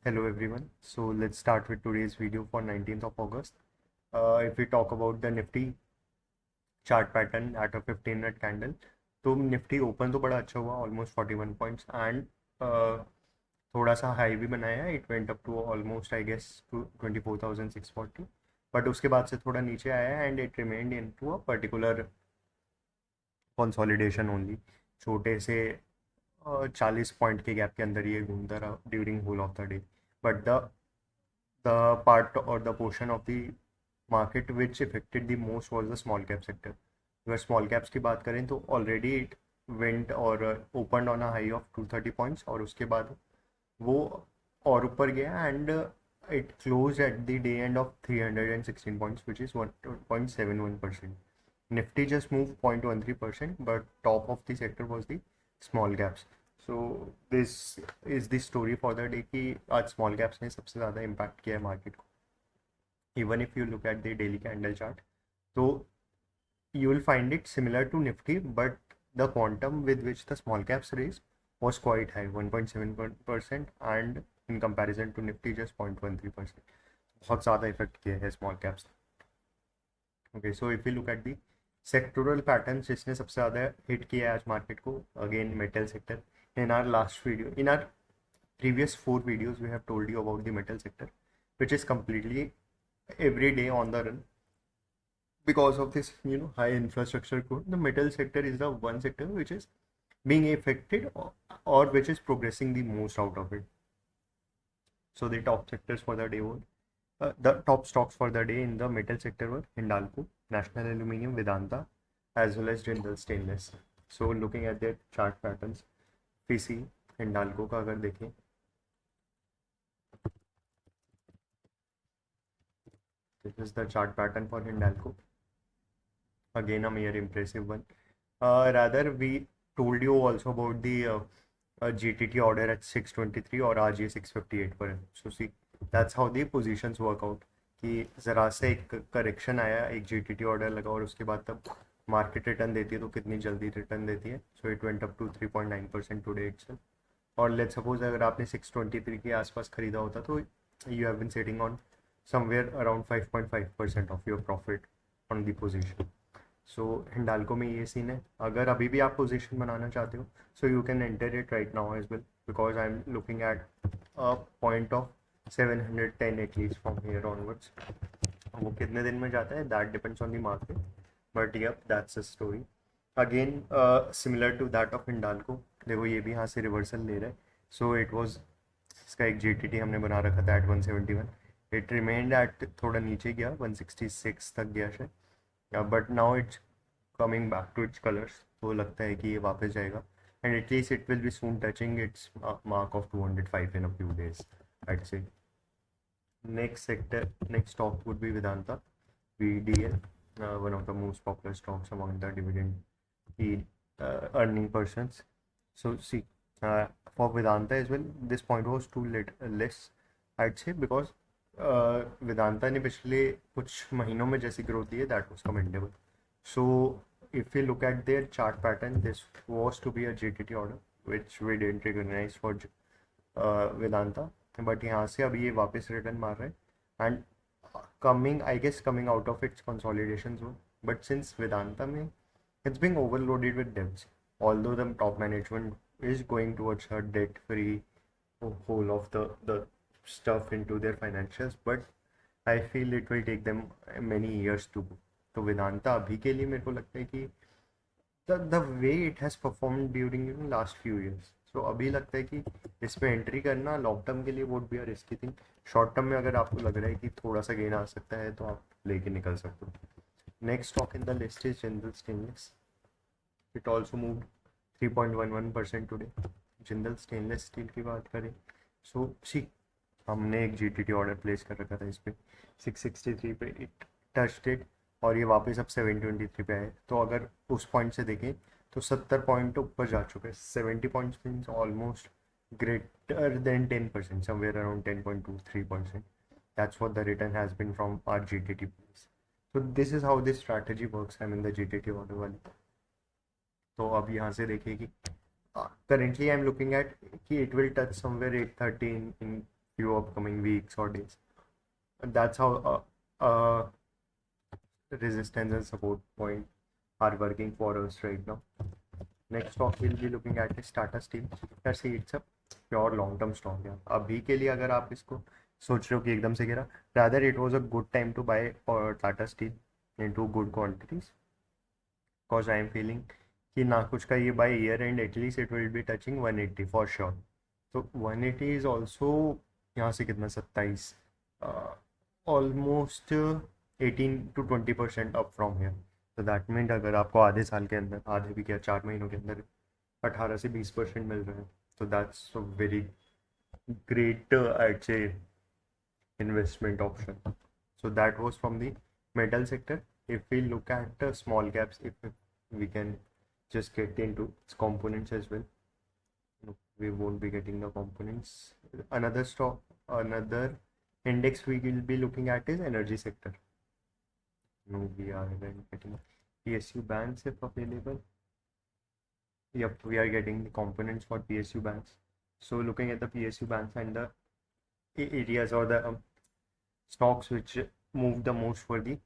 Hello everyone. So let's start with today's video for 19th of August. If we talk about the Nifty chart pattern at a 15-minute candle, तो Nifty open तो बड़ा अच्छा हुआ almost 41 points and थोड़ा सा high भी बनाया है. It went up to almost I guess to 24,640 but उसके बाद से थोड़ा नीचे आया and it remained in to a particular consolidation only. छोटे से 40 पॉइंट के गैप के अंदर ये घूमता रहा during whole of the day. But the part or the portion of the market which affected the most was the small cap sector. अगर small caps की बात करें तो already it went और opened on a high of 230 points और उसके बाद वो और ऊपर गया and it closed at the day end of 316 points which is 1.71%. Nifty just moved 0.13% but top of the sector was the small caps. So this is the story for the day कि आज small caps ने सबसे ज़्यादा impact किया है market को. Even if you look at the daily candle chart तो you will find it similar to Nifty, but the quantum with which the small caps raised was quite high, 1.7%, and in comparison to Nifty, just 0.13%. बहुत ज़्यादा effect किया है small caps. Okay, so if you look at the sectoral pattern जिसने सबसे ज़्यादा hit किया है आज मार्केट को, again metal sector. In our last video, in our previous 4 videos, we have told you about the metal sector, which is completely every day on the run because of this, high infrastructure growth. The metal sector is the one sector which is being affected or which is progressing the most out of it. So the top sectors for the day were the top stocks for the day in the metal sector were Hindalco, National Aluminium, Vedanta, as well as Jindal Stainless. So looking at their chart patterns, PC Hindalco का अगर देखें this is the chart pattern for Hindalco. Again a mayor impressive one. Rather we told you also about the GTT order at 623 और आज ये 658 पर है. So see that's how the positions work out कि ज़रा से एक करेक्शन आया, एक GTT ऑर्डर लगा और उसके बाद तब मार्केट रिटर्न देती है तो कितनी जल्दी रिटर्न देती है. So it went up to 3.9% today itself. और लेट्स सपोज अगर आपने 623 के आसपास खरीदा होता तो you have been setting on somewhere around 5.5% of your profit on the position. So Hindalco में ये सीन है. अगर अभी भी आप पोजीशन बनाना चाहते हो so you can enter it right now as well because I am looking at a point of 710 at least from here onwards. वो कितने दिन में जाता है that depends on the market, but yup that's a story. Again similar to that of Hindalco, देखो ये भी यहाँ से रिवर्सल ले रहा है. सो इट वाज इसका एक जीटीटी हमने बना रखा था एट 171. इट रिमेन्ड एट थोड़ा नीचे गया 166 तक गया शायद, but now it's coming back to its colours. तो लगता है कि ये वापस जाएगा and at least it will be soon touching its mark of 205 in a few days I'd say. Next sector, next stock would be Vedanta, VDL, one of the most popular stocks among the dividend yield earning persons. So see, for Vedanta as well, this point was too less, I'd say, because Vedanta ने पिछले कुछ महीनों में जैसी growth दी है that was commendable. So if we look at their chart pattern, this was to be a GTT order which we didn't recognize for Vedanta. But यहाँ से अभी ये वापस रिटर्न मार रहा है and coming I guess coming out of its consolidation zone. But since Vedanta में it's being overloaded with debts, although the top management is going towards a debt free whole of the stuff into their financials, but I feel it will take them many years to go. तो वेदांता अभी के लिए मेरे को लगता है कि the way it has performed during last few years, so अभी लगता है कि इस पे एंट्री करना लॉन्ग टर्म के लिए would be a risky thing. Short term में अगर आपको लग रहा है कि थोड़ा सा गेन आ सकता है तो आप लेके निकल सकते हो. Next stock in the list is Jindal stainless. It also move 3.11% today. Jindal stainless steel की बात करें सो सी हमने एक जीटीटी ऑर्डर प्लेस कर रखा था इस पर 663 पे. इट टच्ड इट और ये वापस अब 723 पे आए. तो अगर उस पॉइंट से देखें तो 70 पॉइंट ऊपर जा चुके हैं. 70 points means almost greater than 10%, somewhere around 10.23%. That's what the return has been from our GTT place. So this is how this strategy works. I'm in the GTT order वाली. तो अब यहाँ से देखिए कि currently I'm looking at कि it will touch somewhere 830 in few upcoming weeks or days. And that's how resistance and support point are working for us right now. Next stock we'll be looking at is Tata Steel. यार see it's a pure long term stock है. अभी के लिए अगर आप इसको सोच रहे हो कि एकदम से गिरा, rather it was a good time to buy Tata Steel into good quantities, because I am feeling कि ना कुछ का ये by year end at least it will be touching 180 for sure. तो 180 is also यहाँ से कितना 27 almost 18 to 20% up from here. तो दैट मीन अगर आपको आधे साल के अंदर, आधे भी क्या 4 महीनों के अंदर 18 से 20% मिल रहा है, तो that's a very great I'd say investment option. So that was from the metal sector. If we look at small caps, if we can just get into components as well. No, we won't be getting the components. Another stock, another index we will be looking at is energy sector. No, we are getting PSU banks if available. Yep, we are getting the components for PSU banks. So looking at the PSU banks and the areas or the stocks which move the most for the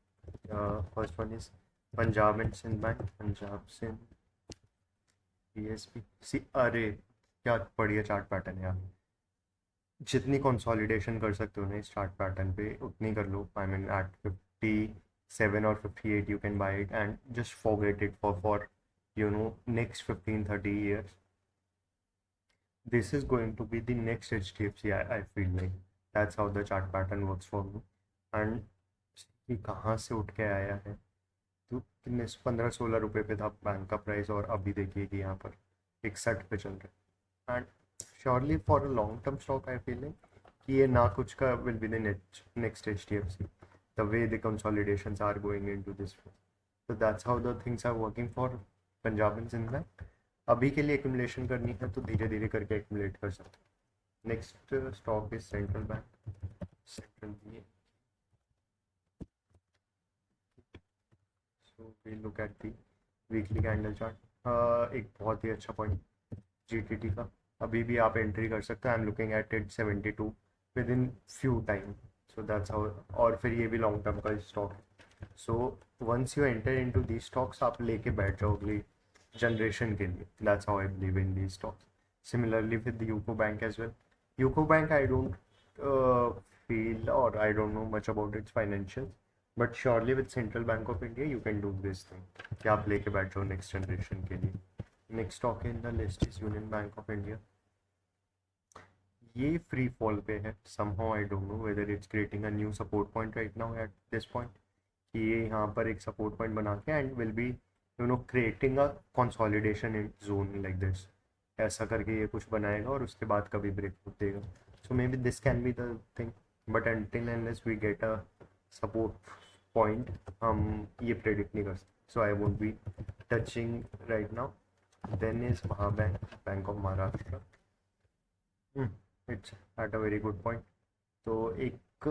first one is Punjab and Sindh Bank. Punjab Sindh PSP. See, अरे क्या बढ़िया chart pattern है यार. जितनी consolidation कर सकते हो ना इस चार्ट पैटर्न पे उतनी कर लो. I mean at 57 or 58 you can buy it and just forget it for next 15-30 years. This is going to be the next HDFC. I feel like that's how the chart pattern works for me. And कि कहाँ से उठ के आया है, तो कितने 15-16 रुपये पे था बैंक का प्राइस और अभी देखिए कि यहाँ पर 61 पे चल रहा है. And surely for a long term stock I feel like कि ये ना कुछ का will be the next HDFC, the way the consolidations are going into this. So that's how the things are working for Punjab and Sindh Bank. अभी के लिए accumulation करनी है तो धीरे धीरे करके एक्यूमुलेट कर सकते हैं. Next stock is central bank. Central bank. So we look at the weekly candle chart. एक बहुत ही अच्छा पॉइंट GTT का. अभी भी आप एंट्री कर सकते हैं. I am looking at it 72 within few time. So that's how. और फिर ये भी लॉन्ग टर्म का स्टॉक है. So once you enter into the stocks आप लेके बैठ जाओ अगली जनरेशन के लिए. That's how I believe in the stocks. Similarly with UCO Bank as well. UCO Bank I don't feel और I don't know much about its financial, but surely with central bank of India you can do this thing कि आप लेके बैठ जाओ next generation के लिए. Next stock in the list is union bank of India. ये free fall पे है. somehow I don't know whether it's creating a new support point right now at this point, कि ये यहाँ पर एक support point बना के and will be creating a consolidation in zone like this. ऐसा करके ये कुछ बनाएगा और उसके बाद कभी ब्रेकआउट देगा. so maybe this can be the thing, but until unless we get a support point हम ये predict नहीं कर सकते. so I won't be touching right now. then is Mahabank, Bank of Maharashtra. It's at a very good point. तो एक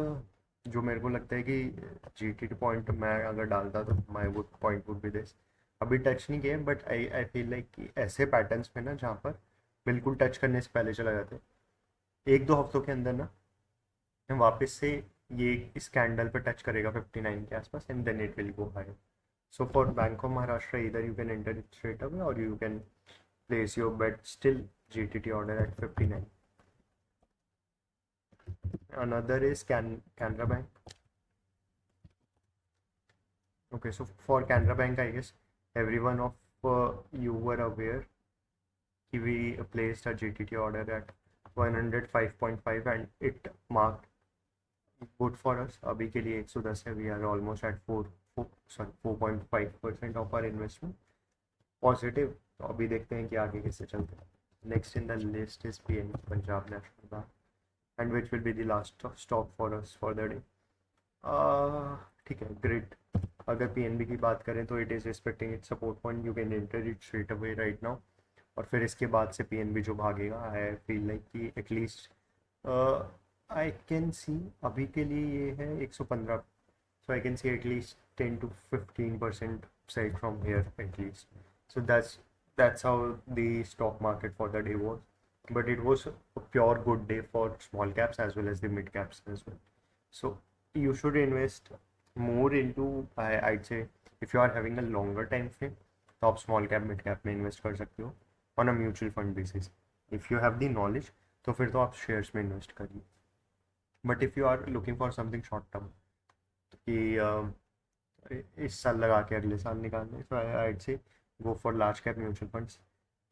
जो मेरे को लगता है कि GTT पॉइंट मैं अगर डालता तो my would point would be this. अभी टच नहीं किया बट आई फील लाइक कि ऐसे पैटर्न्स में ना जहाँ पर बिल्कुल टच करने से पहले चला जाता है, 1-2 हफ्तों के अंदर ना वापस से ये इस कैंडल पर टच करेगा 59 के आसपास and then it will go higher. So for Bank of Maharashtra इधर you can enter it straight away और you can place your bet still GTT order at 59. Another is Canara Bank. Okay, so for Canara Bank, I guess everyone of you were aware we placed a GTT order at 105.5 and it marked good for us. अभी के लिए 110 है. We are almost at 4.5% of our investment. Positive. तो अभी देखते हैं कि आगे कैसे चलते हैं. Next in the list is PNB, Punjab National Bank, and which will be the last stop for us for the day. ठीक है, great. अगर PNB की बात करें तो it is respecting its support point. You can enter it straight away right now. और फिर इसके बाद से PNB जो भागेगा, I feel like कि at least I can see अभी के लिए ये है 115. So I can see at least 10 to 15% upside from here at least. So that's how the stock market for the day was. but it was a pure good day for small caps as well as the mid caps as well. So you should invest more into, I'd say, if you are having a longer time frame तो आप small cap mid cap में invest कर सकते हो on a mutual fund basis. If you have the knowledge तो फिर तो आप shares में invest करिए. But if you are looking for something short term कि इस साल लगा के अगले साल निकालना, so I'd say go for large cap mutual funds.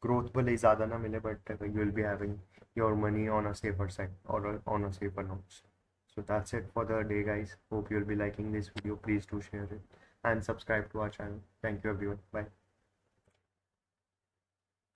Growth भले ही ज़्यादा ना मिले, but you will be having your money on a safer side or on a safer notes. So that's it for the day, guys. Hope you'll be liking this video. Please do share it and subscribe to our channel. Thank you, everyone. Bye.